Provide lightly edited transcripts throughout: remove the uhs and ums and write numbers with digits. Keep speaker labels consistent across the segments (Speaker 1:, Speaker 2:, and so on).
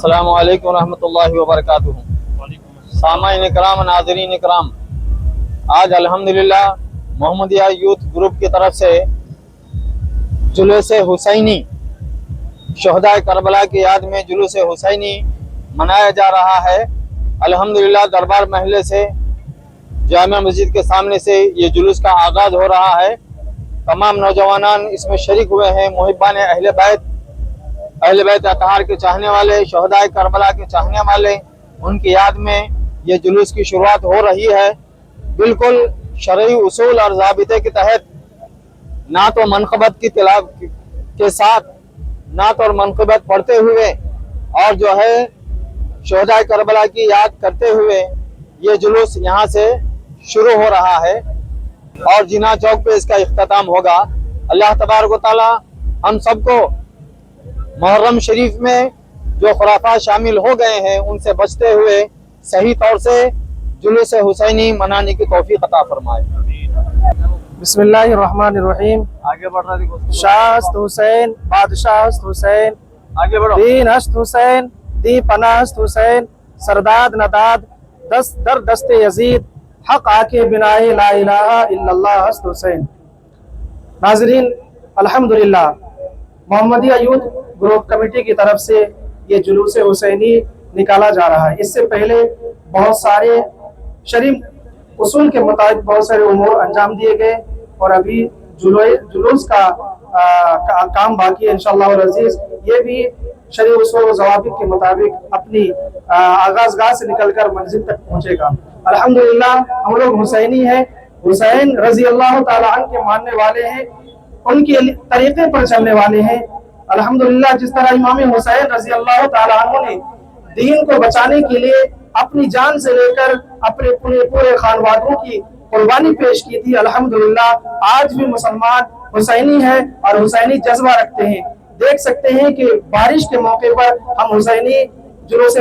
Speaker 1: अस्सलामु अलैकुम रहमतुल्लाहि व बरकातुहू। सामाईन इकराम, नाज़रीन इकराम, आज अल्हम्दुलिल्लाह मोहम्मदिया यूथ ग्रुप की तरफ से जुलूस हुसैनी, शहदाए करबला की याद में जुलूस हुसैनी मनाया जा रहा है। अल्हम्दुलिल्लाह दरबार महल्ले से, जामिया मस्जिद के सामने से ये जुलूस का आगाज़ हो रहा है। तमाम नौजवान इसमें शरीक हुए हैं। मुहिब्बान अहले बैत अतहार के चाहने वाले, शहदाए करबला के चाहने वाले, उनकी याद में ये जुलूस की शुरुआत हो रही है। बिल्कुल शरई उसूल और ज़ाबिते के तहत, नात और मनक़बत की तिलावत के साथ, नात और मनक़बत पढ़ते हुए और जो है शहदाए करबला की याद करते हुए ये जुलूस यहाँ से शुरू हो रहा है और जिना चौक पे इसका इख्तिताम होगा। अल्लाह तबारक व तआला हम सबको मुहर्रम शरीफ में जो खुराफात शामिल हो गए हैं उनसे बचते हुए सही तौर से जुलूस हुसैनी मनाने की तौफीक अता फरमाए।
Speaker 2: बिस्मिल्लाहिर्रहमानिर्रहीम।
Speaker 1: आगे बढ़ रहा है।
Speaker 2: शाहस्त हुसैन, बादशाह हुसैन,
Speaker 1: आगे बढ़ो।
Speaker 2: दीन हस्त हुसैन, दी पनाहस्त हुसैन, सरदाद नदाद, दस्त दर दस्ते यजीद, हक आके बिनाए ला इलाहा इल्लल्लाह हस्त हुसैन। नाजरीन, अल्हम्दुलिल्लाह मोहम्मदिया यूथ ग्रुप कमेटी की तरफ से ये जुलूस हुसैनी निकाला जा रहा है। इससे पहले बहुत सारे शरीफ उसूल के मुताबिक बहुत सारे उमूर अंजाम दिए गए और अभी जुलूस का काम बाकी है। इंशाअल्लाह अज़ीज़ ये भी शरीफ उसूल और ज़वाबित के मुताबिक अपनी आगाज़गाह से निकलकर मंजिल तक पहुंचेगा। अल्हम्दुलिल्लाह हम लोग हुसैनी हैं, हुसैन रज़ी अल्लाह ताला अन्हु के मानने वाले हैं, उनके तरीके पर चलने वाले हैं। अल्हम्दुलिल्लाह जिस तरह इमाम हुसैन रज़ी अल्लाह ताला अन्हु ने दीन को बचाने के लिए अपनी जान से लेकर अपने पूरे खानवादों की कुर्बानी पेश की थी, अल्हम्दुलिल्लाह आज भी मुसलमान हुसैनी है और हुसैनी जज्बा रखते हैं। देख सकते हैं कि बारिश के मौके पर हम हुसैनी जुलूस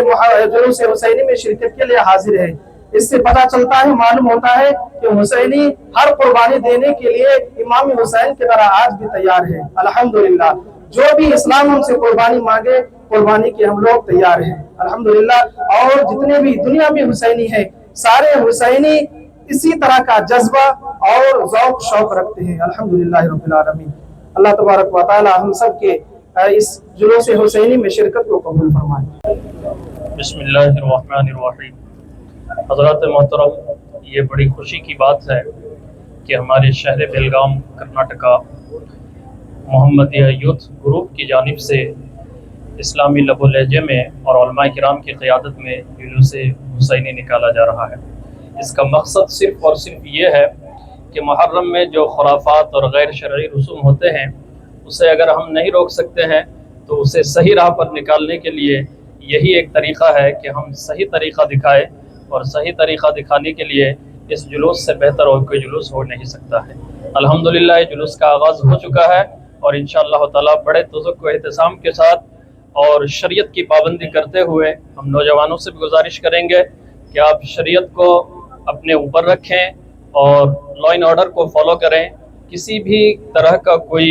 Speaker 2: हुसैनी में शिरकत के लिए हाजिर हैं। इससे पता चलता है, मालूम होता है कि हुसैनी हर कुर्बानी देने के लिए इमाम हुसैन की तरह आज भी तैयार है। अल्हम्दुलिल्लाह जो भी इस्लाम हमसे कुर्बानी मांगे, कुर्बानी के हम लोग तैयार हैं अल्हम्दुलिल्लाह। और जितने भी दुनिया में हुसैनी है, सारे हुसैनी इसी तरह का जज्बा और ज़ौक़ शौक रखते हैं अल्हम्दुलिल्लाह रब्बिल आलमीन। अल्लाह तबारक व तआला हम सब के इस जुलूस हुसैनी में शिरकत को कबूल फरमाए।
Speaker 3: बिस्मिल्लाहिर्रहमानिर्रहीम। हज़रात मोहतरम, ये बड़ी खुशी की बात है कि हमारे शहर बेलगाम कर्नाटका मोहम्मदिया यूथ ग्रुप की जानिब से इस्लामी लबो लहजे में और उलमा किराम की क़यादत में जुलूस हुसैनी निकाला जा रहा है। इसका मकसद सिर्फ़ और सिर्फ ये है कि मुहर्रम में जो खुराफात और गैर शरई रसूम होते हैं उसे अगर हम नहीं रोक सकते हैं तो उसे सही राह पर निकालने के लिए यही एक तरीक़ा है कि हम सही तरीक़ा दिखाएं, और सही तरीक़ा दिखाने के लिए इस जुलूस से बेहतर और कोई जुलूस हो नहीं सकता है। अल्हम्दुलिल्लाह ये जुलूस का आगाज़ हो चुका है और इंशाअल्लाह ताला बड़े तज़क्को एहतसाम के साथ और शरीयत की पाबंदी करते हुए हम नौजवानों से भी गुजारिश करेंगे कि आप शरीयत को अपने ऊपर रखें और लॉ एंड ऑर्डर को फॉलो करें। किसी भी तरह का कोई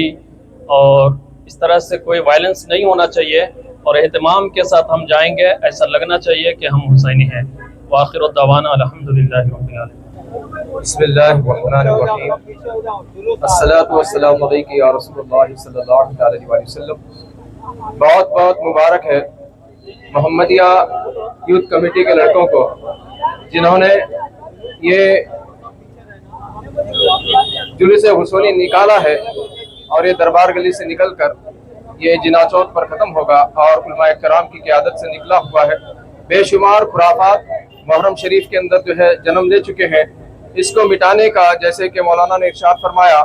Speaker 3: और इस तरह से कोई वायलेंस नहीं होना चाहिए और एहतमाम के साथ हम जाएंगे, ऐसा लगना चाहिए कि हम हुसैनी हैं। व आखिर दावाना अल्हम्दुलिल्लाहि रब्बिल आलमीन।
Speaker 4: बिस्मिल्लाहिर्रहमानिर्रहीम। अस्सलातु वस्सलामु अलैका या रसूलल्लाह सल्लल्लाहु अलैहि वसल्लम। बहुत बहुत मुबारक है मोहम्मदिया यूथ कमेटी के लड़कों को, जिन्होंने ये जुलूस हुसैनी निकाला है और ये दरबार गली से निकलकर ये जिना चौक पर ख़त्म होगा और उलमाए किराम की क़यादत से निकला हुआ है। बेशुमार खुराफात मुहर्रम शरीफ के अंदर जो है जन्म ले चुके हैं। इसको मिटाने का, जैसे कि मौलाना ने इरशाद फरमाया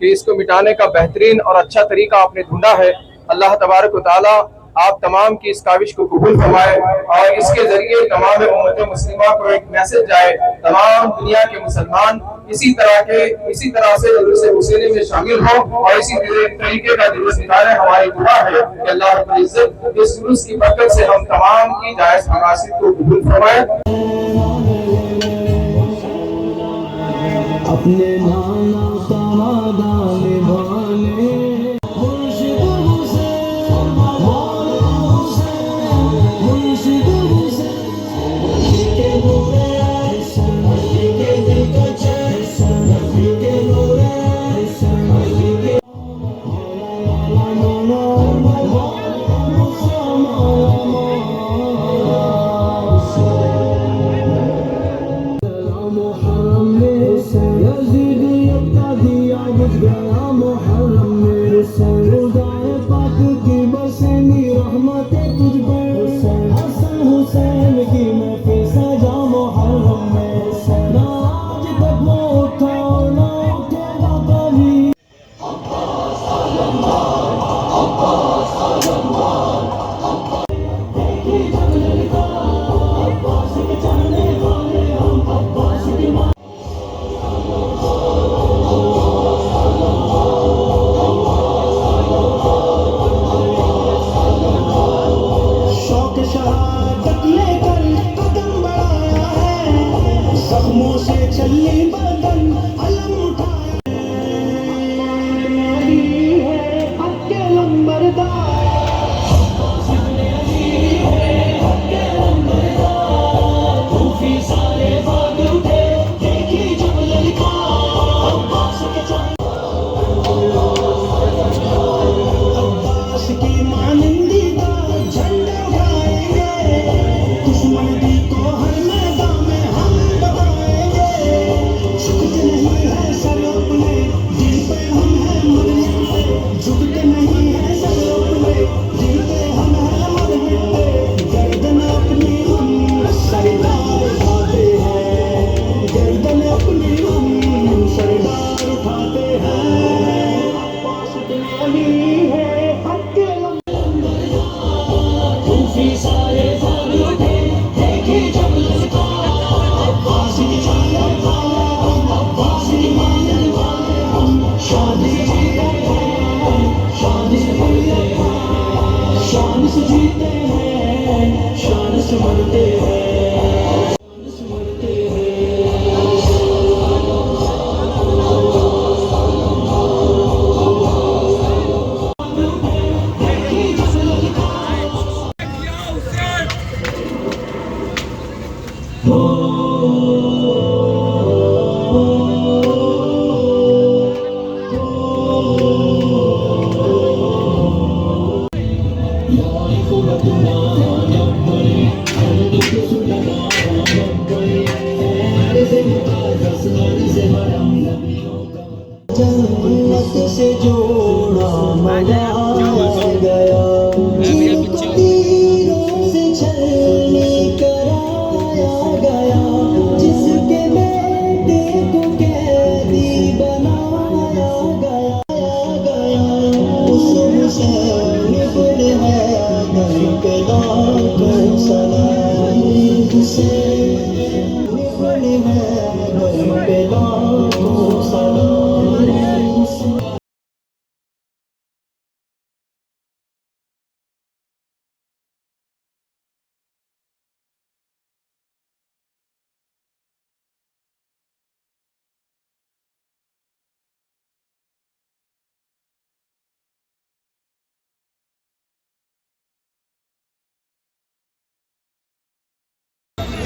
Speaker 4: कि इसको मिटाने का बेहतरीन और अच्छा तरीका आपने ढूंढा है। अल्लाह तबारक व तआला आप तमाम की इस काविश को कबूल फरमाए और इसके जरिए तमाम उम्मत मुस्लिमा को एक मैसेज जाए, तमाम दुनिया के मुसलमान इसी तरह से जुलूस हुसैनी में शामिल हो और इसी तरीके का जुलूस निकाले। हमारी दुआ है कि अल्लाह रब्बुल इज्जत इस जुलूस की बरकत से हम तमाम की जायज़ मकासिद को कबूल फरमाए।
Speaker 5: अपने नाना समादा निभाने हुसैन की महफिल सजा मुहर्रम में, ना आज तक वो उठा ना उठेगा कभी। शौक शहादत लेकर कदम बढ़ाया है, जख्मों से चली बदन अलम उठाया है, हक़ लंबरदार सूफी सारे भाग उठे, देखी जब ललकार अब्बास के चांद, अब्बास की मानिंदीदा झंडे उठाएंगे, दुश्मनी को हर मैदान में हम दबाएंगे। झुकते नहीं है सर अपने दिल पे, हम हैं मरने पे, झुकते नहीं है सर अपने दिल पे, हम हैं मरने पे। गर्दन अपनी हम सरदार उठाते हैं, गर्दन अपनी हम सरदार उठाते हैं। अब्बास बिन अली है हक़ सूफी सारे भाग उठे, देखी जब ललकार अब्बास की चादर वाले हम, अब्बास की मांझर वाले हम। शादी जीते हैं, शान से मरते हैं, शान से जीते हैं, शान से मरते हैं, शान से मरते हैं। जन्नत से जोड़ा मंगाया गया, जिनको तीरों से छलनी कराया गया, जिसके बेटे को कैदी बनाया गया, उस हुसैन बड़े हैदर पे लाखों सलाम, हुसैन बड़े हैदर पे लाखों सलाम।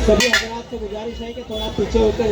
Speaker 5: सभी हजरात से गुजारिश है कि थोड़ा पीछे होकर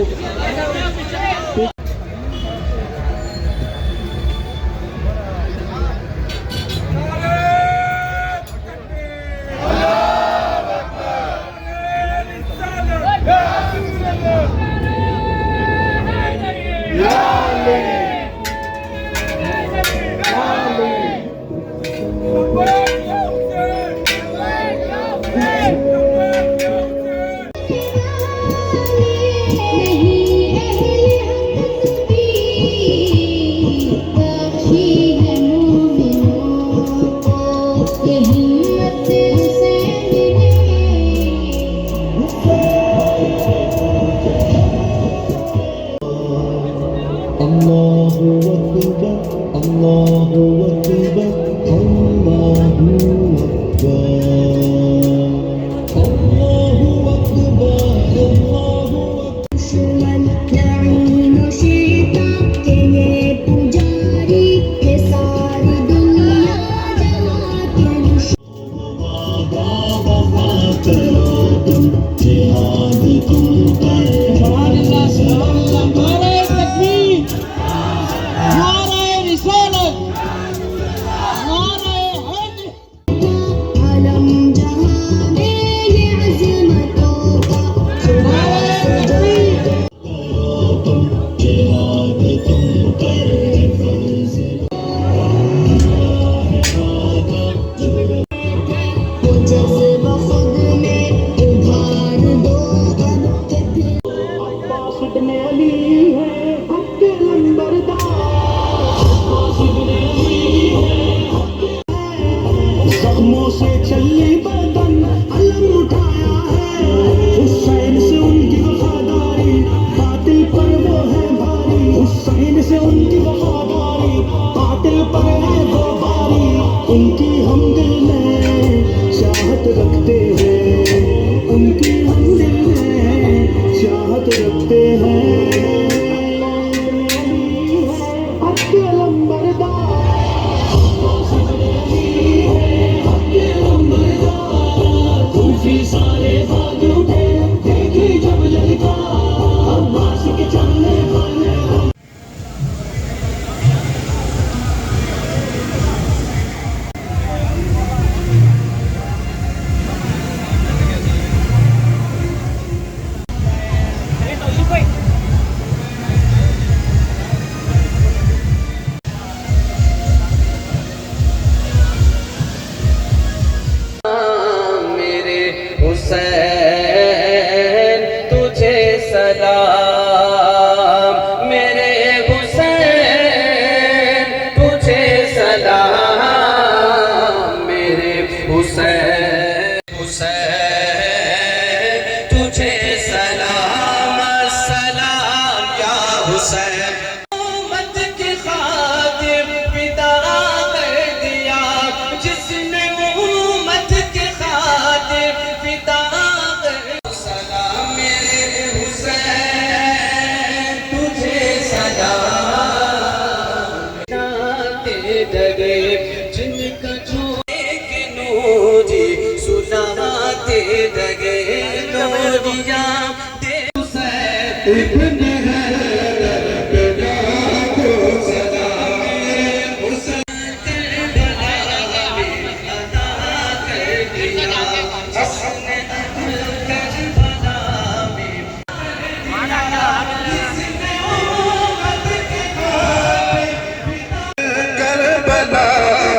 Speaker 6: करबला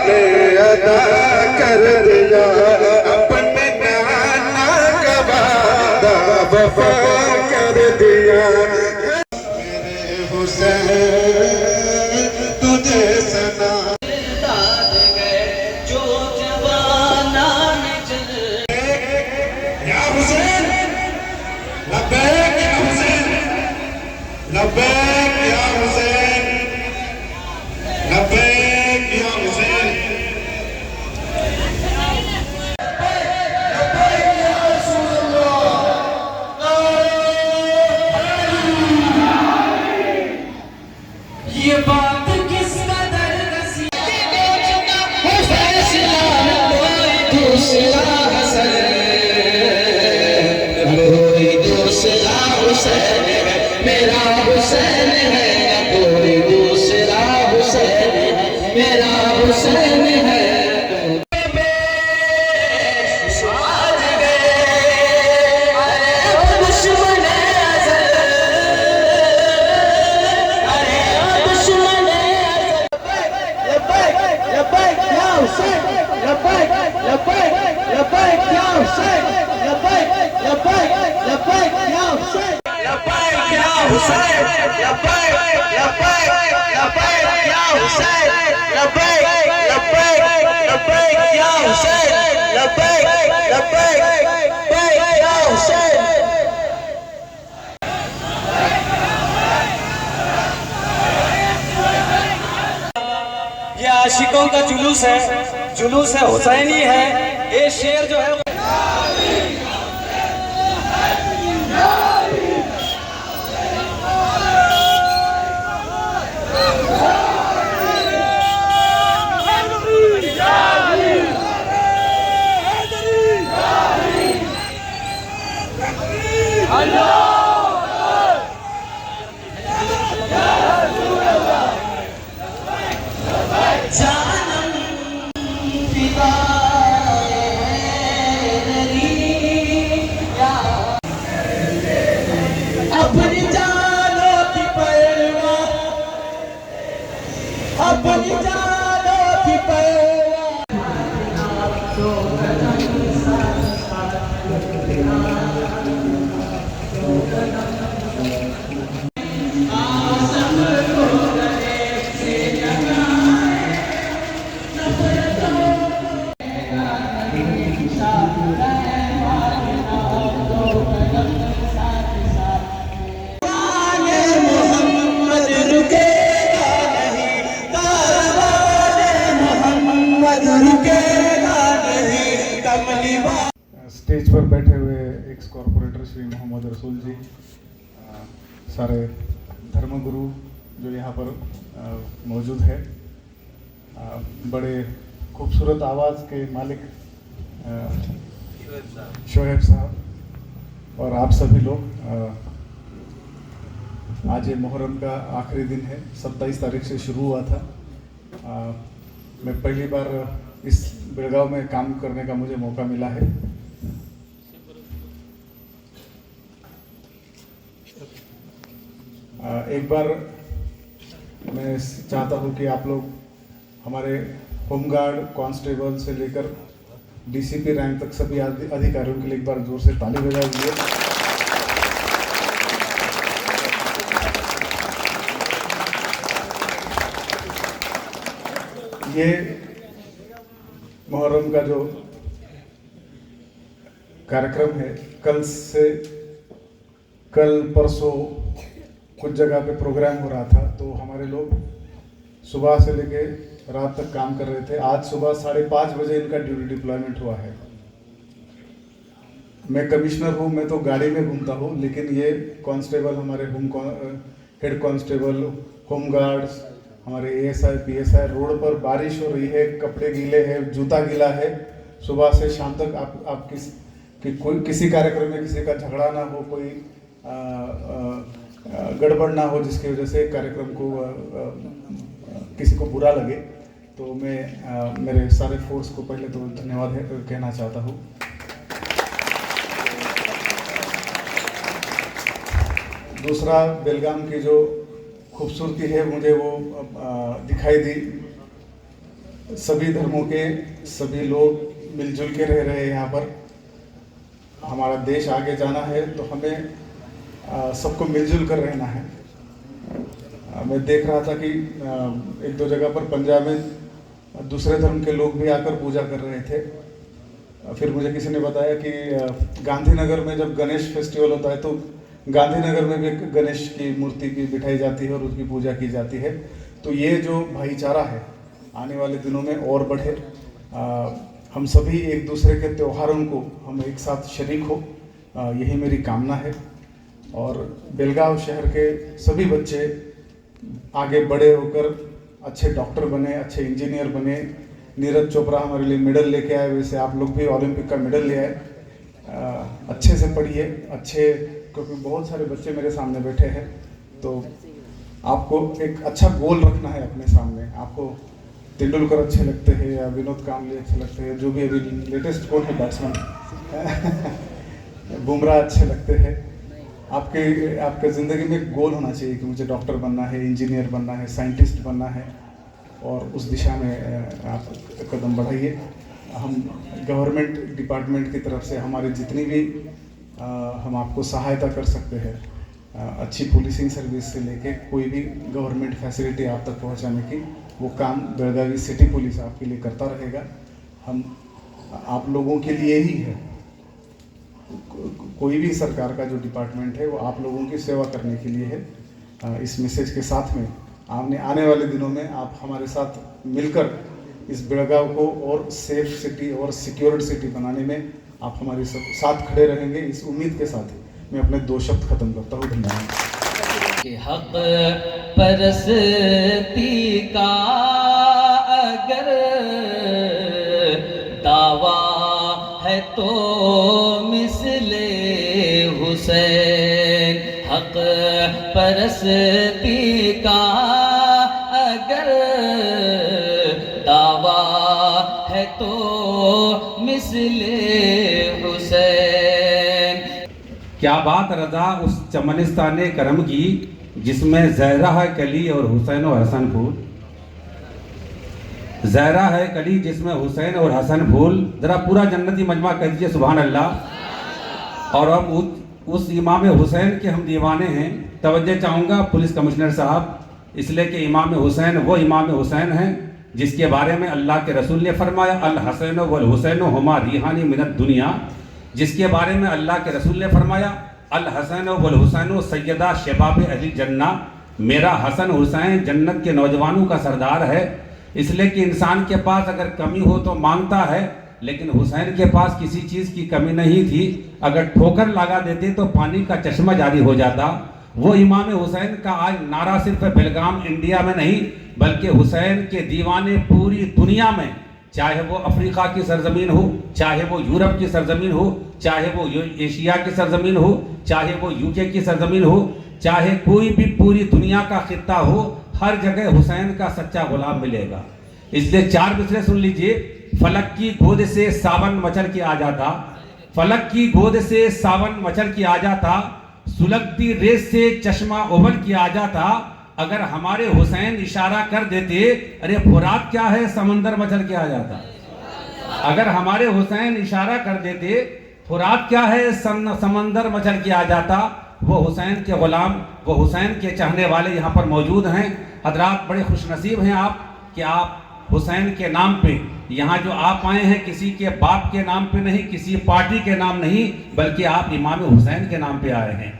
Speaker 6: में अदा कर दिया अपने नाना का वादा वफा कर दिया मेरे हुसैन तुझे सना या हुसैन लब्बैक या हुसैन लब्बैक या हुसैन लब्बैक या हुसैन
Speaker 5: ये बात किस कदर कोई दूसरा हुसैन है मेरा हुसैन है कोई दूसरा हुसैन है मेरा हुसैन है
Speaker 7: ये आशिकों का जुलूस है हुसैनी है। ये शेर जो है
Speaker 5: अपनी जानो की परवाह अपनी जानो की परवाह
Speaker 8: स्टेज पर बैठे हुए एक्स कॉरपोरेटर श्री मोहम्मद रसूल जी, सारे धर्मगुरु जो यहाँ पर मौजूद है, बड़े खूबसूरत आवाज़ के मालिक शोएब साहब और आप सभी लोग, आज ये मुहर्रम का आखिरी दिन है। 27 तारीख से शुरू हुआ था। मैं पहली बार इस बेलगांव में काम करने का मुझे मौका मिला है। एक बार मैं चाहता हूँ कि आप लोग हमारे होमगार्ड कांस्टेबल से लेकर डीसीपी रैंक तक सभी अधिकारियों के लिए एक बार जोर से ताली बजा दीजिए। ये मुहर्रम का जो कार्यक्रम है, कल परसों कुछ जगह पे प्रोग्राम हो रहा था, तो हमारे लोग सुबह से लेके रात तक काम कर रहे थे। आज सुबह 5:30 बजे इनका ड्यूटी डिप्लॉयमेंट हुआ है। मैं कमिश्नर हूँ, मैं तो गाड़ी में घूमता हूँ, लेकिन ये कांस्टेबल, हमारे हेड कांस्टेबल, होम गार्ड्स, हमारे एएसआई पीएसआई, रोड पर बारिश हो रही है, कपड़े गीले हैं, जूता गीला है, सुबह से शाम तक आप किसी कार्यक्रम में किसी का झगड़ा ना हो, कोई गड़बड़ ना हो जिसकी वजह से कार्यक्रम को किसी को बुरा लगे। तो मैं मेरे सारे फोर्स को पहले तो धन्यवाद कहना चाहता हूँ। दूसरा, बेलगाम की जो खूबसूरती है मुझे वो दिखाई दी। सभी धर्मों के सभी लोग मिलजुल के रह रहे हैं यहाँ पर। हमारा देश आगे जाना है तो हमें सबको मिलजुल कर रहना है। मैं देख रहा था कि एक दो जगह पर पंजाब में दूसरे धर्म के लोग भी आकर पूजा कर रहे थे। फिर मुझे किसी ने बताया कि गांधीनगर में जब गणेश फेस्टिवल होता है तो गांधीनगर में भी गणेश की मूर्ति की बिठाई जाती है और उसकी पूजा की जाती है। तो ये जो भाईचारा है आने वाले दिनों में और बढ़े। हम सभी एक दूसरे के त्योहारों को हम एक साथ शरीक हो, यही मेरी कामना है। और बेलगाव शहर के सभी बच्चे आगे बड़े होकर अच्छे डॉक्टर बने, अच्छे इंजीनियर बने। नीरज चोपड़ा हमारे लिए मेडल लेके आए, वैसे आप लोग भी ओलंपिक का मेडल ले आए। अच्छे से पढ़िए, अच्छे, क्योंकि बहुत सारे बच्चे मेरे सामने बैठे हैं। तो आपको एक अच्छा गोल रखना है अपने सामने। आपको तेंदुलकर अच्छे लगते हैं या विनोद कांबले अच्छे लगते हैं, जो भी अभी लेटेस्ट कौन है बैट्समैन बुमराह अच्छे लगते हैं। आपके ज़िंदगी में एक गोल होना चाहिए कि मुझे डॉक्टर बनना है, इंजीनियर बनना है, साइंटिस्ट बनना है, और उस दिशा में आप कदम बढ़ाइए। हम गवर्नमेंट डिपार्टमेंट की तरफ से हमारी जितनी भी हम आपको सहायता कर सकते हैं, अच्छी पुलिसिंग सर्विस से लेके कोई भी गवर्नमेंट फैसिलिटी आप तक पहुंचाने की, वो काम बेलगावी सिटी पुलिस आपके लिए करता रहेगा। हम आप लोगों के लिए ही है। कोई भी सरकार का जो डिपार्टमेंट है वो आप लोगों की सेवा करने के लिए है। इस मैसेज के साथ में आपने आने वाले दिनों में आप हमारे साथ मिलकर इस बेलगाव को और सेफ सिटी और सिक्योर्ड सिटी बनाने में आप हमारे साथ खड़े रहेंगे, इस उम्मीद के साथ मैं अपने 2 शब्द खत्म करता हूँ। धन्यवाद।
Speaker 7: कि हक परस्ती का अगर दावा है तो मिसले हुसैन, हक परस्ती का अगर दावा है तो मिसले हुसैन।
Speaker 9: क्या बात रजा उस चमनिस्ताने करम की जिसमें ज़हरा है कली और हुसैन और हसन फूल। ज़हरा है कली जिसमें हुसैन और हसन फूल। ज़रा पूरा जन्नती मजमा कह दीजिए सुभान अल्लाह। और अब उस इमाम हुसैन के हम दीवाने हैं। तवज्जो चाहूँगा पुलिस कमिश्नर साहब, इसलिए कि इमाम हुसैन वो इमाम हुसैन हैं जिसके बारे में अल्लाह के रसूल ने फरमाया अल हसैन वल हुसैन हुमा रिहानी मिनत दुनिया। जिसके बारे में अल्लाह के रसूल ने फरमाया अल हसन वल हुसैन सैयदा शबाब अहल जन्ना। मेरा हसन हुसैन जन्नत के नौजवानों का सरदार है। इसलिए कि इंसान के पास अगर कमी हो तो मांगता है, लेकिन हुसैन के पास किसी चीज़ की कमी नहीं थी। अगर ठोकर लगा देते तो पानी का चश्मा जारी हो जाता। वो इमाम हुसैन का आज नारा सिर्फ बेलगाम इंडिया में नहीं बल्कि हुसैन के दीवाने पूरी दुनिया में, चाहे वो अफ्रीका की सरजमीन हो, चाहे वो यूरोप की सरजमीन हो, चाहे वो एशिया की सरजमीन हो, चाहे वो यूके की सरजमीन हो, चाहे कोई भी पूरी दुनिया का खित्ता हो, हर जगह हुसैन का सच्चा गुलाम मिलेगा। इसलिए 4 मिसरे सुन लीजिए। फलक की गोद से सावन मचल के आ जाता, फलक की गोद से सावन मचल के आ जाता, सुलगती रेस से चश्मा उबल के आ जाता। अगर हमारे हुसैन इशारा कर देते, अरे फुरात क्या है, समंदर मचल के आ जाता। अगर हमारे हुसैन इशारा कर देते, फुरात क्या है, समंदर मचल के आ जाता। वो हुसैन के गुलाम, वो हुसैन के चाहने वाले यहाँ पर मौजूद हैं। हजरात बड़े खुशनसीब हैं आप कि आप हुसैन के नाम पे यहाँ जो आप आए हैं, किसी के बाप के नाम पे नहीं, किसी पार्टी के नाम नहीं, बल्कि आप इमाम हुसैन के नाम पे आए हैं।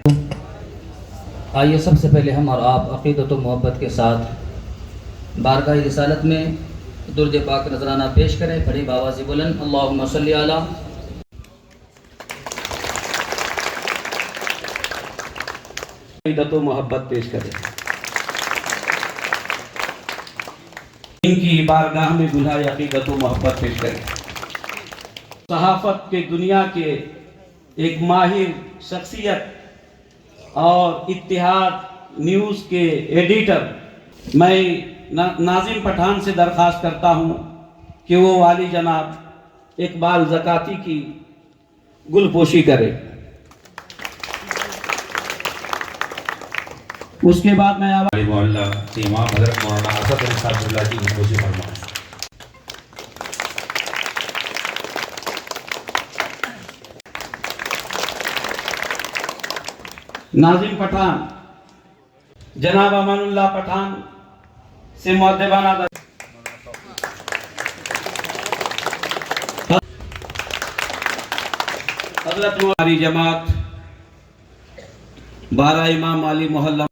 Speaker 10: आइए सबसे पहले हम और आप अक़ीदत व मोहब्बत के साथ बारगाह रिसालत में दुरूद पाक नजराना पेश करें। बड़ी बावाज़ी बुलंद अल्लाहुम्मा सल्ली अला।
Speaker 9: अक़ीदत व मोहब्बत पेश करें। इनकी बारगाह में बुलाए अक़ीदत व मोहब्बत पेश करें। सहाफ़त के दुनिया के एक माहिर शख्सियत
Speaker 11: और इत्तिहाद न्यूज़ के एडिटर, मैं नाजिम पठान से दरख्वास्त करता हूं कि वो वाली जनाब इकबाल ज़काती की गुलपोशी करे। उसके बाद मैं
Speaker 9: मोहल्ला इमाम हज़रत मौलाना असद अली साहब की गुलपोशी फरमाएं।
Speaker 11: नाजिम पठान जनाब अमानुल्लाह पठान से मुअद्दिबाना हज़रत हमारी जमात 12 इमाम अली मोहल्ला